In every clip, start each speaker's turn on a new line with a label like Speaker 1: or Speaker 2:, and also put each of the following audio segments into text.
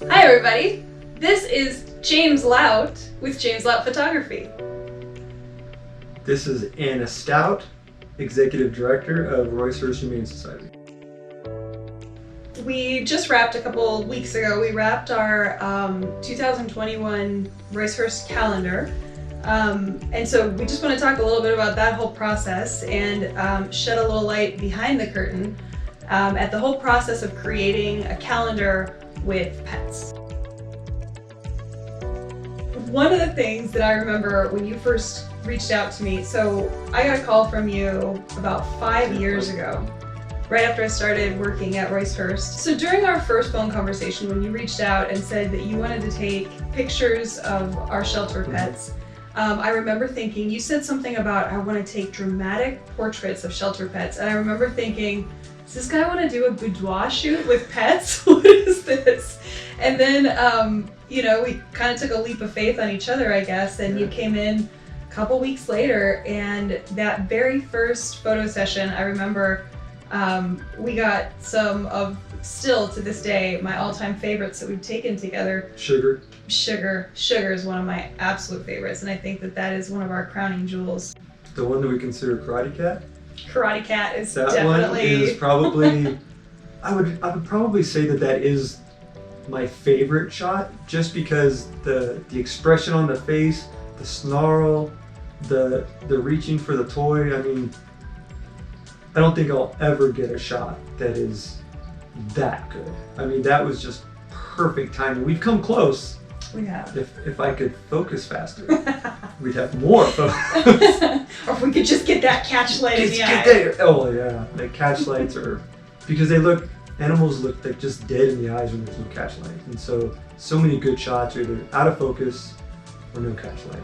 Speaker 1: Hi everybody, this is James Lout with James Lout Photography.
Speaker 2: This is Anna Stout, Executive Director of Roice-Hurst Humane Society.
Speaker 1: We just wrapped a couple weeks ago, we wrapped our 2021 Roice-Hurst calendar. And so we just want to talk a little bit about that whole process and shed a little light behind the curtain at the whole process of creating a calendar with pets. One of the things that I remember when you first reached out to me, so I got a call from you about 5 years ago, right after I started working at Roice-Hurst. So during our first phone conversation, when you reached out and said that you wanted to take pictures of our shelter pets, I remember thinking, you said something about, I want to take dramatic portraits of shelter pets, and I remember thinking, does this guy want to do a boudoir shoot with pets? What is this? And then, you know, we kind of took a leap of faith on each other, I guess, and you came in a couple weeks later, and that very first photo session, I remember we got some of, still to this day, my all-time favorites that we've taken together.
Speaker 2: Sugar.
Speaker 1: Sugar is one of my absolute favorites, and I think that that is one of our crowning jewels.
Speaker 2: The one that we consider Karate Cat.
Speaker 1: Karate Cat is
Speaker 2: that
Speaker 1: definitely...
Speaker 2: one is probably, I would probably say that is my favorite shot, just because the expression on the face, the snarl, the reaching for the toy. I mean, I don't think I'll ever get a shot that is that good. I mean, that was just perfect timing. We've come close.
Speaker 1: We have.
Speaker 2: If I could focus faster, we'd have more focus.
Speaker 1: Or if we could just get that catch light in the eye.
Speaker 2: There. Oh yeah, the catch lights are, because animals look like just dead in the eyes when there's no catch light. And so many good shots are either out of focus or no catch light.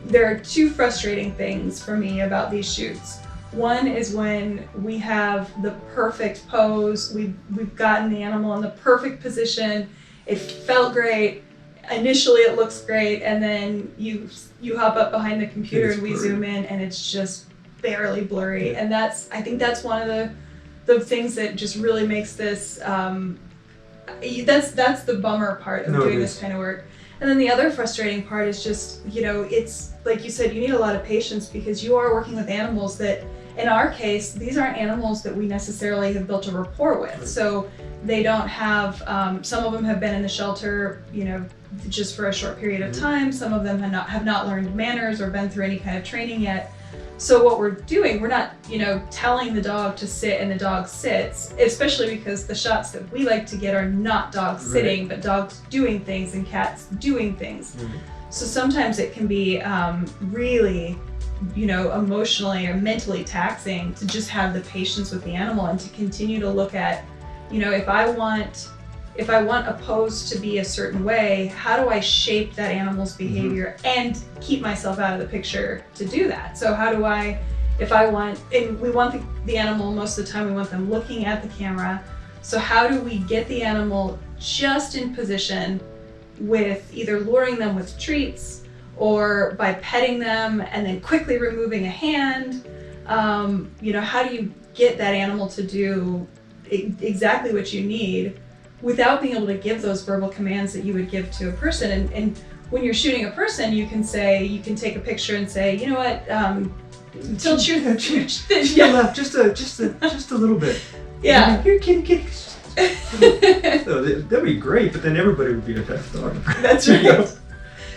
Speaker 1: There are two frustrating things for me about these shoots. One is when we have the perfect pose, we've gotten the animal in the perfect position, it felt great, initially it looks great, and then you hop up behind the computer and we zoom in and it's just barely blurry. And I think that's one of the things that just really makes this, that's the bummer part of doing this kind of work. And then the other frustrating part is just, you know, it's like you said, you need a lot of patience because you are working with animals that, in our case, these aren't animals that we necessarily have built a rapport with. So they don't have, some of them have been in the shelter, you know, just for a short period of time. Some of them have not learned manners or been through any kind of training yet. So what we're doing, we're not, you know, telling the dog to sit and the dog sits, especially because the shots that we like to get are not dogs sitting, but dogs doing things and cats doing things. So sometimes it can be really, you know, emotionally or mentally taxing to just have the patience with the animal and to continue to look at, you know, if I want a pose to be a certain way, how do I shape that animal's behavior and keep myself out of the picture to do that? So how do I, and we want the animal, most of the time we want them looking at the camera. So how do we get the animal just in position with either luring them with treats or by petting them and then quickly removing a hand? You know, how do you get that animal to do exactly what you need without being able to give those verbal commands that you would give to a person? And when you're shooting a person, you can take a picture and say, you know what, tilt your
Speaker 2: left just a little bit.
Speaker 1: Yeah.
Speaker 2: Here, kitty. So that'd be great, but then everybody would be a pet photographer.
Speaker 1: That's right.
Speaker 2: You know?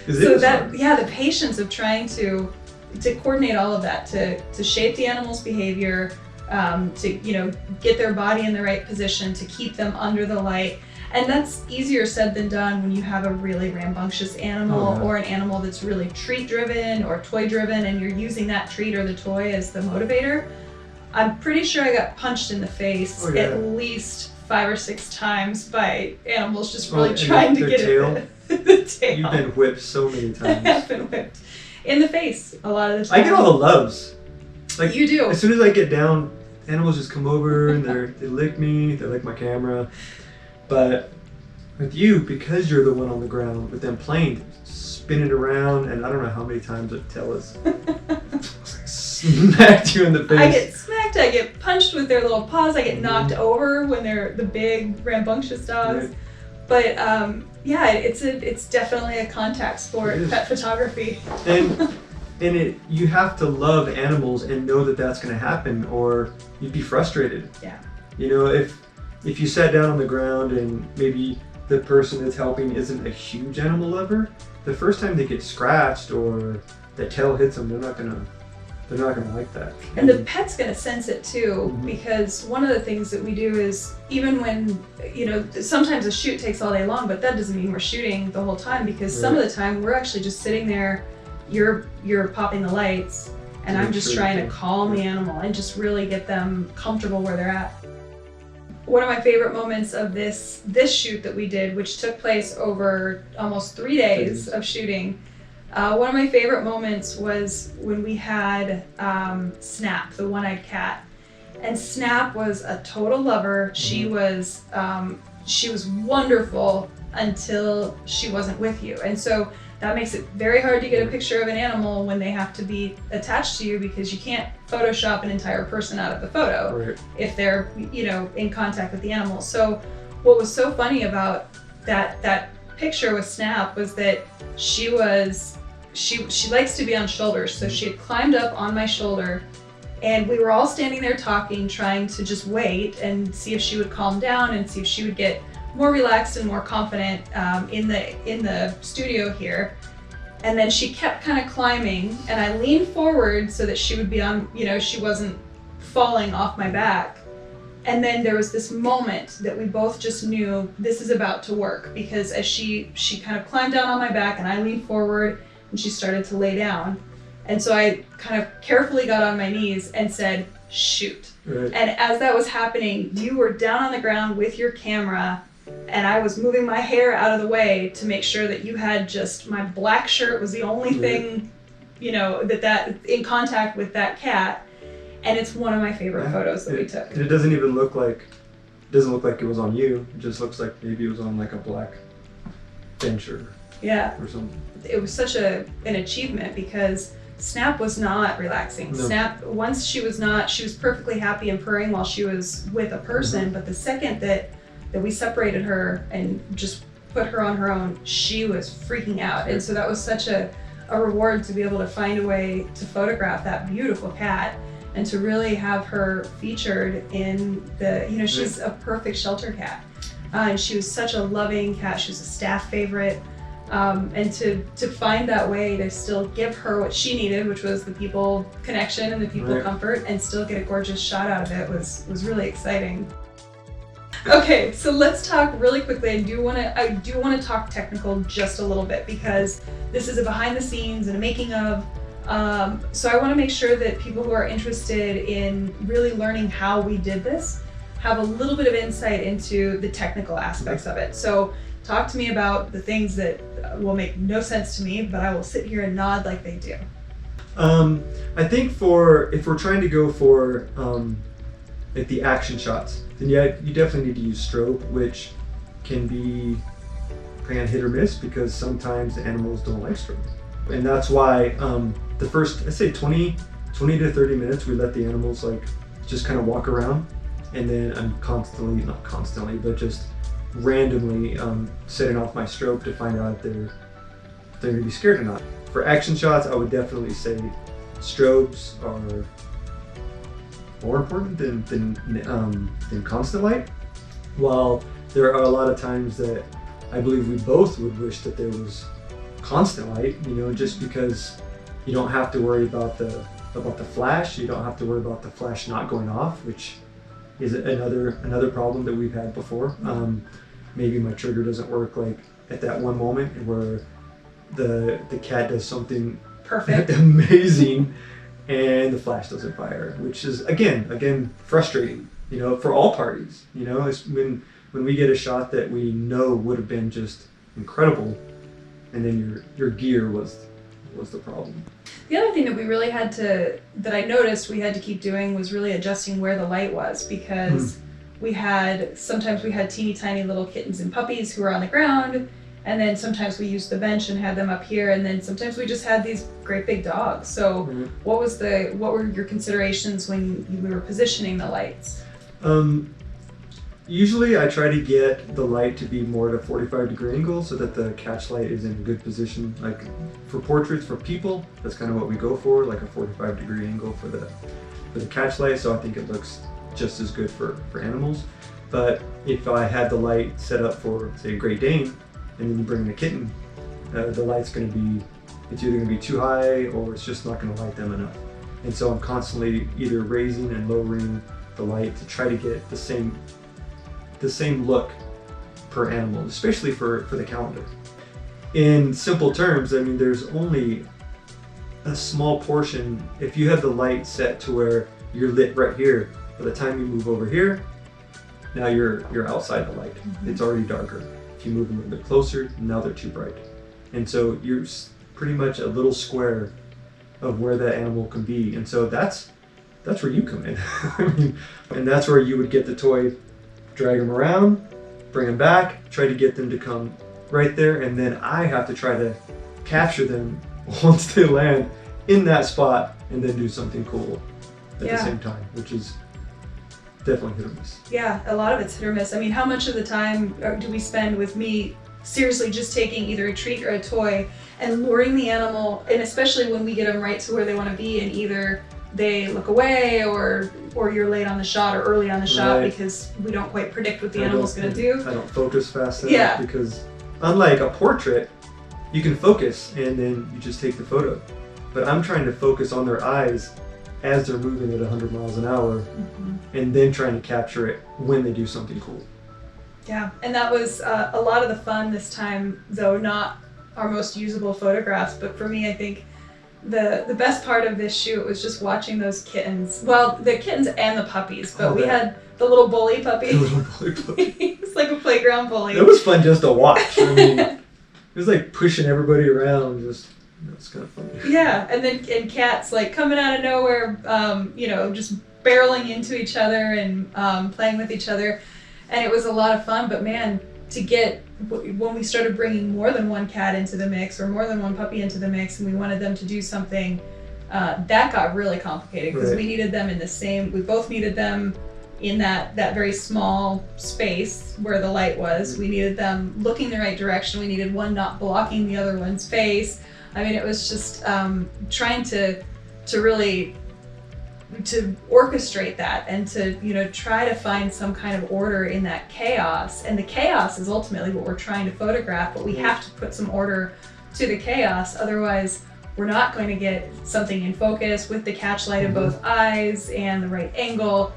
Speaker 1: So the patience of trying to coordinate all of that, to shape the animal's behavior, to, you know, get their body in the right position, to keep them under the light. And that's easier said than done when you have a really rambunctious animal or an animal that's really treat driven or toy driven and you're using that treat or the toy as the motivator. I'm pretty sure I got punched in the face at least 5 or 6 times by animals just really trying to get the tail.
Speaker 2: You've been whipped so many times.
Speaker 1: I've been whipped in the face a lot of the time.
Speaker 2: I get all the loves. Like,
Speaker 1: you do.
Speaker 2: As soon as I get down, animals just come over and they lick me, they lick my camera. But with you, because you're the one on the ground with them playing, spinning around, and I don't know how many times the tail is smacked you in the face.
Speaker 1: I get smacked, I get punched with their little paws, I get knocked over when they're the big rambunctious dogs.
Speaker 2: Right.
Speaker 1: But yeah, it's definitely a contact sport, pet photography.
Speaker 2: And you have to love animals and know that that's going to happen, or you'd be frustrated.
Speaker 1: Yeah.
Speaker 2: You know, if you sat down on the ground and maybe the person that's helping isn't a huge animal lover, the first time they get scratched or the tail hits them, they're not gonna like that.
Speaker 1: And the pet's gonna sense it too, because one of the things that we do is, even when, you know, sometimes a shoot takes all day long, but that doesn't mean we're shooting the whole time, because some of the time we're actually just sitting there, you're popping the lights, and I'm just trying to calm the animal and just really get them comfortable where they're at. One of my favorite moments of this shoot that we did, which took place over almost 3 days of shooting, one of my favorite moments was when we had Snap, the one-eyed cat. And Snap was a total lover. She was wonderful until she wasn't with you. And so that makes it very hard to get a picture of an animal when they have to be attached to you, because you can't Photoshop an entire person out of the photo if they're, you know, in contact with the animal. So what was so funny about that picture with Snap was that she likes to be on shoulders. So she had climbed up on my shoulder, and we were all standing there talking, trying to just wait and see if she would calm down and see if she would get more relaxed and more confident in the studio here. And then she kept kind of climbing, and I leaned forward so that she would be on, you know, she wasn't falling off my back. And then there was this moment that we both just knew this is about to work, because as she kind of climbed down on my back and I leaned forward and she started to lay down. And so I kind of carefully got on my knees and said, shoot. And as that was happening, you were down on the ground with your camera, and I was moving my hair out of the way to make sure that you had just, my black shirt was the only thing, you know, that in contact with that cat. And it's one of my favorite photos that we took.
Speaker 2: And it doesn't even look like, it was on you. It just looks like maybe it was on like a black bench or something. It
Speaker 1: was such an achievement, because Snap was not relaxing. No. Snap, once she was perfectly happy and purring while she was with a person, but the second that we separated her and just put her on her own, she was freaking out. And so that was such a reward to be able to find a way to photograph that beautiful cat and to really have her featured in the, you know, she's a perfect shelter cat. And she was such a loving cat. She was a staff favorite. And to find that way to still give her what she needed, which was the people connection and the people comfort, and still get a gorgeous shot out of it was really exciting. Okay, so let's talk really quickly. I do want to talk technical just a little bit, because this is a behind the scenes and a making of. So I want to make sure that people who are interested in really learning how we did this have a little bit of insight into the technical aspects of it. So talk to me about the things that will make no sense to me, but I will sit here and nod like they do.
Speaker 2: I think if we're trying to go for like the action shots, then you definitely need to use strobe, which can be kind of hit or miss, because sometimes the animals don't like strobe. And that's why the first, I'd say 20 to 30 minutes, we let the animals like just kind of walk around, and then I'm not constantly, but just randomly setting off my strobe to find out if they're gonna be scared or not. For action shots, I would definitely say strobes are more important than constant light. While there are a lot of times that I believe we both would wish that there was constant light, you know, just because you don't have to worry about the flash, you don't have to worry about the flash not going off, which is another problem that we've had before. Maybe my trigger doesn't work like at that one moment where the cat does something
Speaker 1: perfect,
Speaker 2: amazing, and the flash doesn't fire, which is again frustrating, you know, for all parties. You know, it's when we get a shot that we know would have been just incredible, and then your gear was the problem.
Speaker 1: The other thing that we really that I noticed we had to keep doing was really adjusting where the light was, because sometimes we had teeny tiny little kittens and puppies who were on the ground, and then sometimes we used the bench and had them up here, and then sometimes we just had these great big dogs. So what were your considerations when we were positioning the lights?
Speaker 2: Usually I try to get the light to be more at a 45-degree angle so that the catch light is in a good position. Like for portraits for people, that's kind of what we go for, like a 45-degree angle for the catch light. So I think it looks just as good for animals. But if I had the light set up for, say, a Great Dane, and then you bring in a kitten, the light's going to be, it's either going to be too high or it's just not going to light them enough. And so I'm constantly either raising and lowering the light to try to get the same look per animal, especially for the calendar. In simple terms, I mean, there's only a small portion. If you have the light set to where you're lit right here, by the time you move over here, now you're outside the light. Mm-hmm. It's already darker. If you move a little bit closer, now they're too bright. And so you're pretty much a little square of where that animal can be. And so that's where you come in. I mean, and that's where you would get the toy, drag them around, bring them back, try to get them to come right there, and then I have to try to capture them once they land in that spot and then do something cool at the same time, which is definitely hit or miss.
Speaker 1: Yeah, a lot of it's hit or miss. I mean, how much of the time do we spend with me seriously just taking either a treat or a toy and luring the animal, and especially when we get them right to where they want to be, and either they look away or you're late on the shot or early on the shot because we don't quite predict what the animal's going to do.
Speaker 2: I don't focus fast enough because unlike a portrait, you can focus and then you just take the photo. But I'm trying to focus on their eyes as they're moving at 100 miles an hour and then trying to capture it when they do something cool.
Speaker 1: Yeah, and that was a lot of the fun this time, though not our most usable photographs, but for me, I think the best part of this shoot was just watching those kittens. Well, the kittens and the puppies, but we had the little bully puppy.
Speaker 2: The little bully puppy.
Speaker 1: It's like a playground bully.
Speaker 2: It was fun just to watch. I mean, it was like pushing everybody around. Just, it's kind of funny.
Speaker 1: Yeah, and cats like coming out of nowhere, just barreling into each other and playing with each other, and it was a lot of fun. But man, to get when we started bringing more than one cat into the mix or more than one puppy into the mix, and we wanted them to do something, that got really complicated because we needed them we both needed them in that very small space where the light was. We needed them looking the right direction. We needed one not blocking the other one's face. I mean, it was just trying to really to orchestrate that and to try to find some kind of order in that chaos. And the chaos is ultimately what we're trying to photograph, but we have to put some order to the chaos, otherwise we're not going to get something in focus with the catch light of both eyes and the right angle.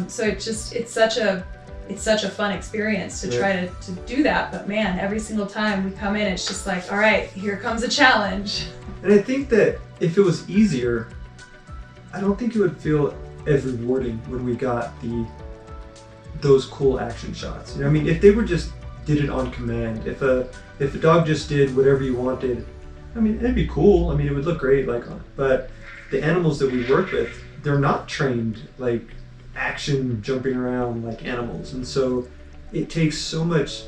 Speaker 1: So it's such a fun experience to try to do that. But man, every single time we come in, it's just like, all right, here comes a challenge.
Speaker 2: And I think that if it was easier, I don't think it would feel as rewarding when we got those cool action shots. I mean, if they were just did it on command, if a dog just did whatever you wanted, I mean, it'd be cool. I mean, it would look great, but the animals that we work with, they're not trained like action jumping around like animals, and so it takes so much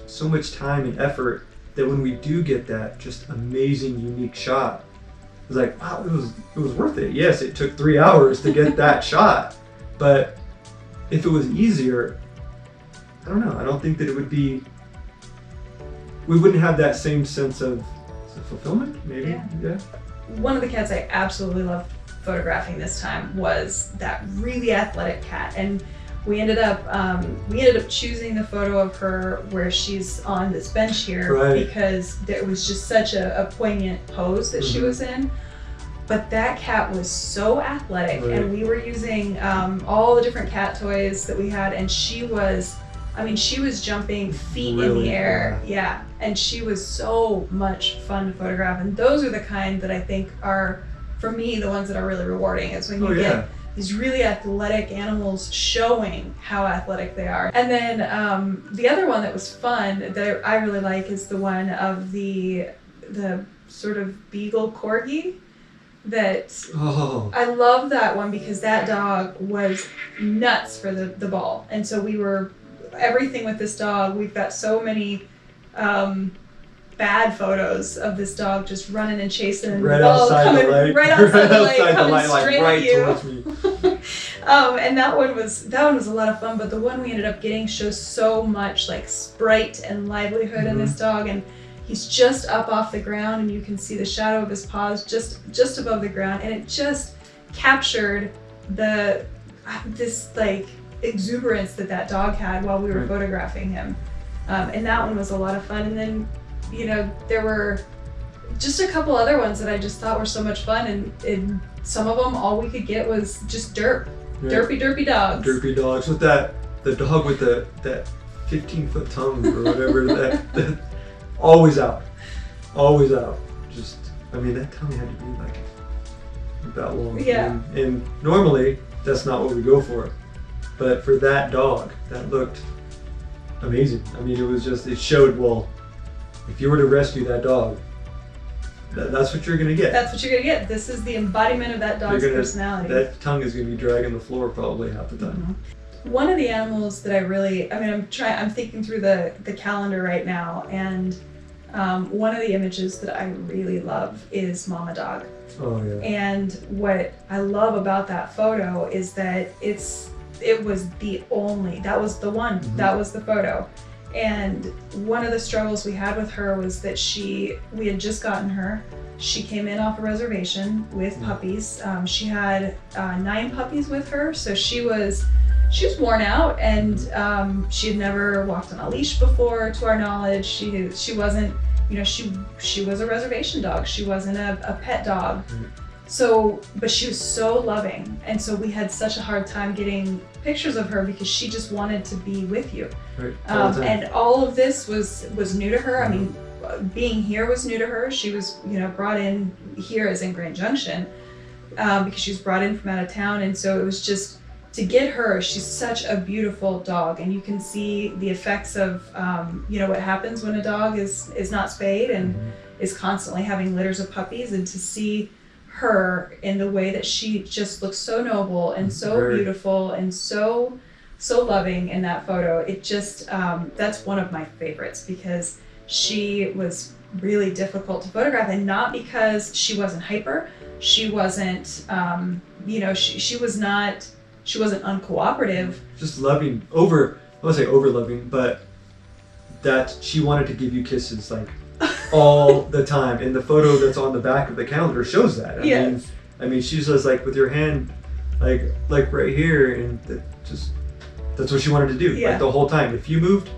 Speaker 2: time and effort that when we do get that just amazing unique shot, it's like, wow, it was worth it. Yes, it took 3 hours to get that shot, but if it was easier, I don't know, I don't think that we wouldn't have that same sense of fulfillment, maybe. Yeah.
Speaker 1: One of the cats I absolutely loved photographing this time was that really athletic cat, and we ended up choosing the photo of her where she's on this bench here because there was just such a poignant pose that she was in. But that cat was so athletic, and we were using all the different cat toys that we had, and she was jumping feet in the air. Yeah, and she was so much fun to photograph, and those are the kind that I think are, for me, the ones that are really rewarding, is when you get these really athletic animals showing how athletic they are. And then the other one that was fun that I really like is the one of the sort of beagle corgi. I love that one because that dog was nuts for the ball. And so everything with this dog, we've got so many bad photos of this dog just running and chasing and the ball coming right outside the light, coming straight at you. And that one was a lot of fun, but the one we ended up getting shows so much like sprite and livelihood in this dog, and he's just up off the ground and you can see the shadow of his paws just above the ground, and it just captured this like exuberance that dog had while we were photographing him. And that one was a lot of fun. And then, you know, there were just a couple other ones that I just thought were so much fun, and some of them all we could get was just derpy dogs.
Speaker 2: Derpy dogs with the dog with that 15-foot tongue or whatever, that always out. Just, I mean, that tongue had to be like that long.
Speaker 1: Yeah.
Speaker 2: And normally that's not what we go for, but for that dog, that looked amazing. I mean, it showed, well, if you were to rescue that dog, that's what you're gonna get.
Speaker 1: That's what you're gonna get. This is the embodiment of that dog's personality.
Speaker 2: That tongue is gonna be dragging the floor probably half the time.
Speaker 1: One of the animals that I'm thinking through the calendar right now, and one of the images that I really love is Mama Dog.
Speaker 2: Oh yeah.
Speaker 1: And what I love about that photo is that it was the only, that was the one, that was the photo. And one of the struggles we had with her was that we had just gotten her. She came in off a reservation with puppies. She had 9 puppies with her, so she was worn out, and she had never walked on a leash before, to our knowledge. She wasn't, you know, she was a reservation dog. She wasn't a pet dog. So, but she was so loving, and so we had such a hard time getting pictures of her because she just wanted to be with you.
Speaker 2: Right.
Speaker 1: And all of this was new to her. I mean, being here was new to her. She was, you know, brought in here as in Grand Junction because she was brought in from out of town, and so it was just to get her. She's such a beautiful dog, and you can see the effects of you know, what happens when a dog is not spayed and is constantly having litters of puppies, and to see her in the way that she just looks so noble and so beautiful and so loving in that photo. It just that's one of my favorites because she was really difficult to photograph, and not because she wasn't hyper. She wasn't you know, she wasn't uncooperative.
Speaker 2: Just loving, I won't say over loving, but that she wanted to give you kisses like all the time, and the photo that's on the back of the calendar shows that. I mean, she's just like with your hand, like right here, and that's what she wanted to do, like the whole time. If you moved,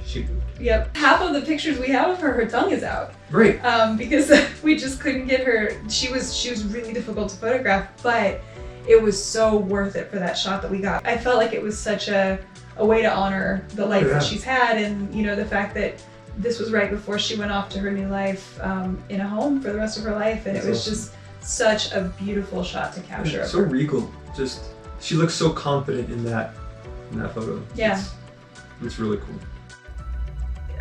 Speaker 2: she moved.
Speaker 1: Yep. Half of the pictures we have of her tongue is out.
Speaker 2: Right.
Speaker 1: Because we just couldn't get her. She was really difficult to photograph, but it was so worth it for that shot that we got. I felt like it was such a way to honor the life that she's had, and, you know, the fact that this was right before she went off to her new life in a home for the rest of her life, and it was just such a beautiful shot to capture.
Speaker 2: So regal. Just, she looks so confident in that photo.
Speaker 1: Yeah.
Speaker 2: It's really cool.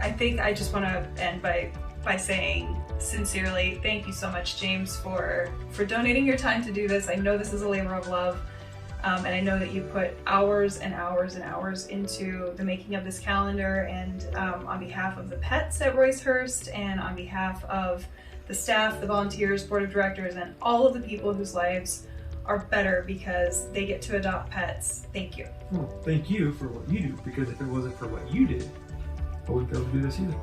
Speaker 1: I think I just want to end by saying sincerely, thank you so much, James, for donating your time to do this. I know this is a labor of love. And I know that you put hours and hours and hours into the making of this calendar, and on behalf of the pets at Roice-Hurst, and on behalf of the staff, the volunteers, board of directors, and all of the people whose lives are better because they get to adopt pets, thank you.
Speaker 2: Well, thank you for what you do, because if it wasn't for what you did, I wouldn't be able to do this either.